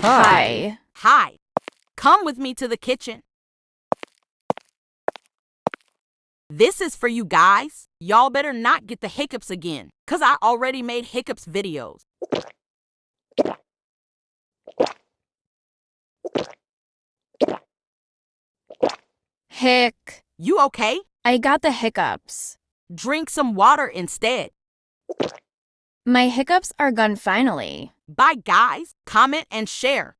Hi. Hi. Come with me to the kitchen. This is for you guys. Y'all better not get the hiccups again, 'cause I already made hiccups videos. Hick. You okay? I got the hiccups. Drink some water instead. My hiccups are gone finally. Bye, guys. Comment and share.